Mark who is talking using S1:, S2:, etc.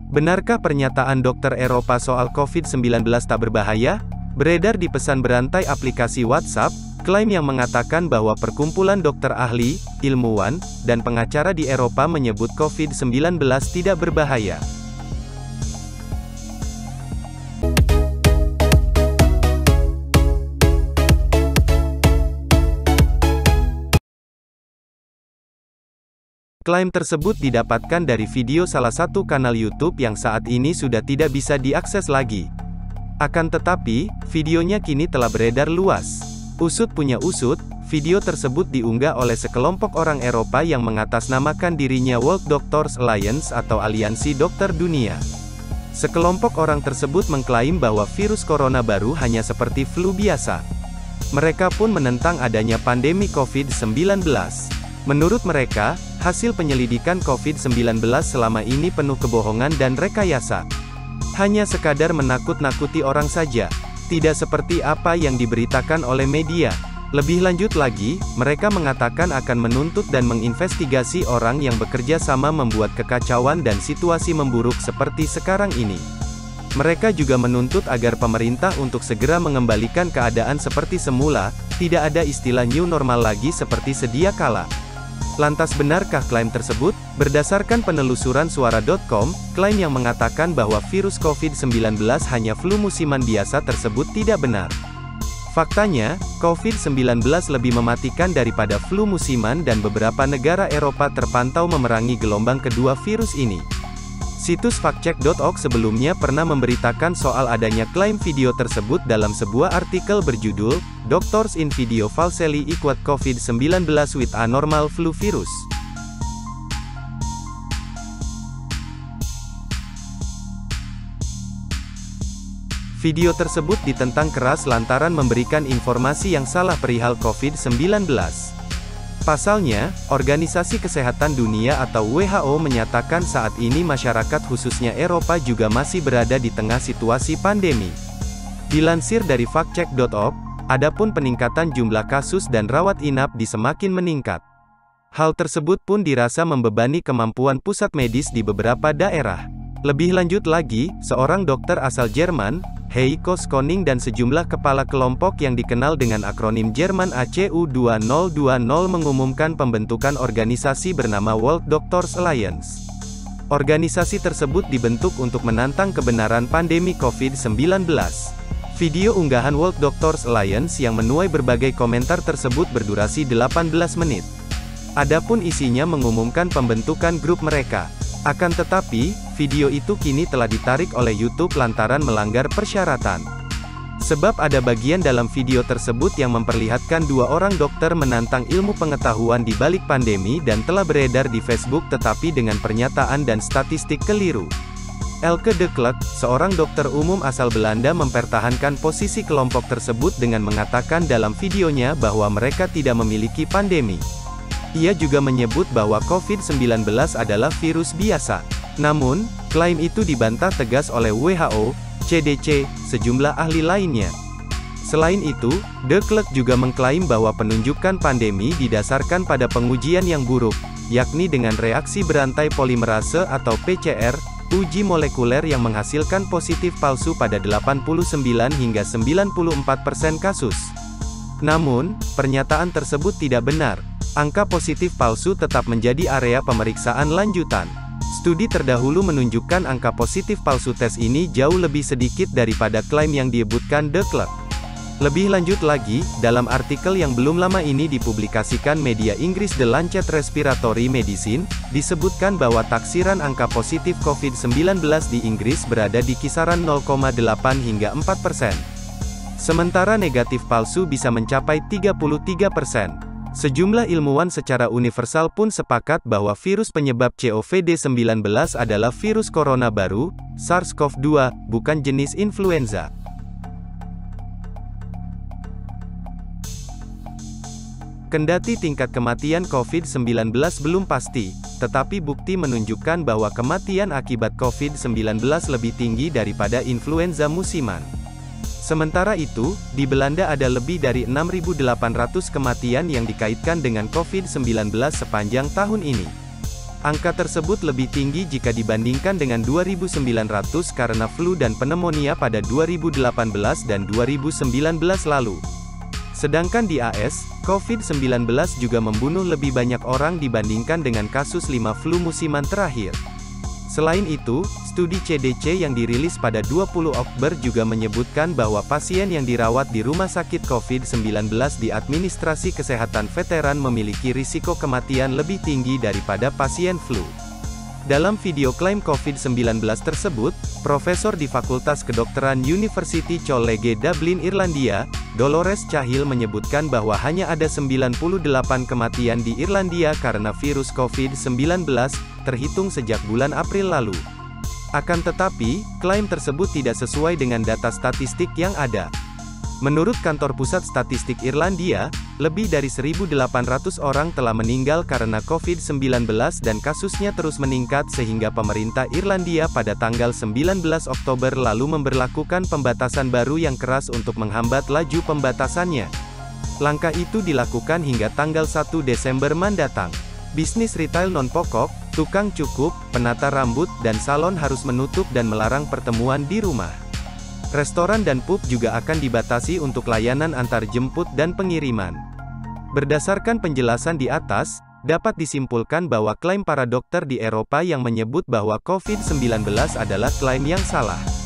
S1: Benarkah pernyataan dokter Eropa soal COVID-19 tak berbahaya? Beredar di pesan berantai aplikasi WhatsApp, klaim yang mengatakan bahwa perkumpulan dokter ahli, ilmuwan, dan pengacara di Eropa menyebut COVID-19 tidak berbahaya. Klaim tersebut didapatkan dari video salah satu kanal YouTube yang saat ini sudah tidak bisa diakses lagi. Akan tetapi, videonya kini telah beredar luas. Usut punya usut, video tersebut diunggah oleh sekelompok orang Eropa yang mengatasnamakan dirinya World Doctors Alliance atau Aliansi Dokter Dunia. Sekelompok orang tersebut mengklaim bahwa virus corona baru hanya seperti flu biasa. Mereka pun menentang adanya pandemi COVID-19. Menurut mereka, hasil penyelidikan COVID-19 selama ini penuh kebohongan dan rekayasa. Hanya sekadar menakut-nakuti orang saja, tidak seperti apa yang diberitakan oleh media. Lebih lanjut lagi, mereka mengatakan akan menuntut dan menginvestigasi orang yang bekerja sama membuat kekacauan dan situasi memburuk seperti sekarang ini. Mereka juga menuntut agar pemerintah untuk segera mengembalikan keadaan seperti semula, tidak ada istilah new normal lagi seperti sedia kala. Lantas benarkah klaim tersebut? Berdasarkan penelusuran suara.com, klaim yang mengatakan bahwa virus COVID-19 hanya flu musiman biasa tersebut tidak benar. Faktanya, COVID-19 lebih mematikan daripada flu musiman dan beberapa negara Eropa terpantau memerangi gelombang kedua virus ini. Situs factcheck.org sebelumnya pernah memberitakan soal adanya klaim video tersebut dalam sebuah artikel berjudul, Doctors in Video Falsely Equate COVID-19 with a Normal Flu Virus. Video tersebut ditentang keras lantaran memberikan informasi yang salah perihal COVID-19. Pasalnya, Organisasi Kesehatan Dunia atau WHO menyatakan saat ini masyarakat khususnya Eropa juga masih berada di tengah situasi pandemi. Dilansir dari factcheck.org, adapun peningkatan jumlah kasus dan rawat inap semakin meningkat. Hal tersebut pun dirasa membebani kemampuan pusat medis di beberapa daerah. Lebih lanjut lagi, seorang dokter asal Jerman, Heiko Skoning dan sejumlah kepala kelompok yang dikenal dengan akronim Jerman ACU 2020 mengumumkan pembentukan organisasi bernama World Doctors Alliance. Organisasi tersebut dibentuk untuk menantang kebenaran pandemi COVID-19. Video unggahan World Doctors Alliance yang menuai berbagai komentar tersebut berdurasi 18 menit. Adapun isinya mengumumkan pembentukan grup mereka. Akan tetapi, video itu kini telah ditarik oleh YouTube lantaran melanggar persyaratan. Sebab ada bagian dalam video tersebut yang memperlihatkan dua orang dokter menantang ilmu pengetahuan di balik pandemi dan telah beredar di Facebook tetapi dengan pernyataan dan statistik keliru. Elke de Klerk, seorang dokter umum asal Belanda mempertahankan posisi kelompok tersebut dengan mengatakan dalam videonya bahwa mereka tidak memiliki pandemi. Ia juga menyebut bahwa COVID-19 adalah virus biasa. Namun, klaim itu dibantah tegas oleh WHO, CDC, sejumlah ahli lainnya. Selain itu, de Klerk juga mengklaim bahwa penunjukan pandemi didasarkan pada pengujian yang buruk, yakni dengan reaksi berantai polimerase atau PCR, uji molekuler yang menghasilkan positif palsu pada 89 hingga 94% kasus. Namun, pernyataan tersebut tidak benar. Angka positif palsu tetap menjadi area pemeriksaan lanjutan. Studi terdahulu menunjukkan angka positif palsu tes ini jauh lebih sedikit daripada klaim yang disebutkan de Klerk. Lebih lanjut lagi, dalam artikel yang belum lama ini dipublikasikan media Inggris The Lancet Respiratory Medicine, disebutkan bahwa taksiran angka positif COVID-19 di Inggris berada di kisaran 0,8 hingga 4%. Sementara negatif palsu bisa mencapai 33%. Sejumlah ilmuwan secara universal pun sepakat bahwa virus penyebab COVID-19 adalah virus corona baru, SARS-CoV-2, bukan jenis influenza. Kendati tingkat kematian COVID-19 belum pasti, tetapi bukti menunjukkan bahwa kematian akibat COVID-19 lebih tinggi daripada influenza musiman. Sementara itu, di Belanda ada lebih dari 6.800 kematian yang dikaitkan dengan COVID-19 sepanjang tahun ini. Angka tersebut lebih tinggi jika dibandingkan dengan 2.900 karena flu dan pneumonia pada 2018 dan 2019 lalu. Sedangkan di AS, COVID-19 juga membunuh lebih banyak orang dibandingkan dengan kasus 5 flu musiman terakhir. Selain itu, studi CDC yang dirilis pada 20 Oktober juga menyebutkan bahwa pasien yang dirawat di rumah sakit COVID-19 di administrasi kesehatan veteran memiliki risiko kematian lebih tinggi daripada pasien flu. Dalam video klaim COVID-19 tersebut, Profesor di Fakultas Kedokteran University College Dublin, Irlandia, Dolores Cahill menyebutkan bahwa hanya ada 98 kematian di Irlandia karena virus COVID-19, terhitung sejak bulan April lalu. Akan tetapi, klaim tersebut tidak sesuai dengan data statistik yang ada. Menurut Kantor Pusat Statistik Irlandia, lebih dari 1.800 orang telah meninggal karena COVID-19 dan kasusnya terus meningkat sehingga pemerintah Irlandia pada tanggal 19 Oktober lalu memberlakukan pembatasan baru yang keras untuk menghambat laju pembatasannya. Langkah itu dilakukan hingga tanggal 1 Desember mendatang. Bisnis retail non-pokok, tukang cukur, penata rambut, dan salon harus menutup dan melarang pertemuan di rumah. Restoran dan pub juga akan dibatasi untuk layanan antar jemput dan pengiriman. Berdasarkan penjelasan di atas, dapat disimpulkan bahwa klaim para dokter di Eropa yang menyebut bahwa COVID-19 adalah klaim yang salah.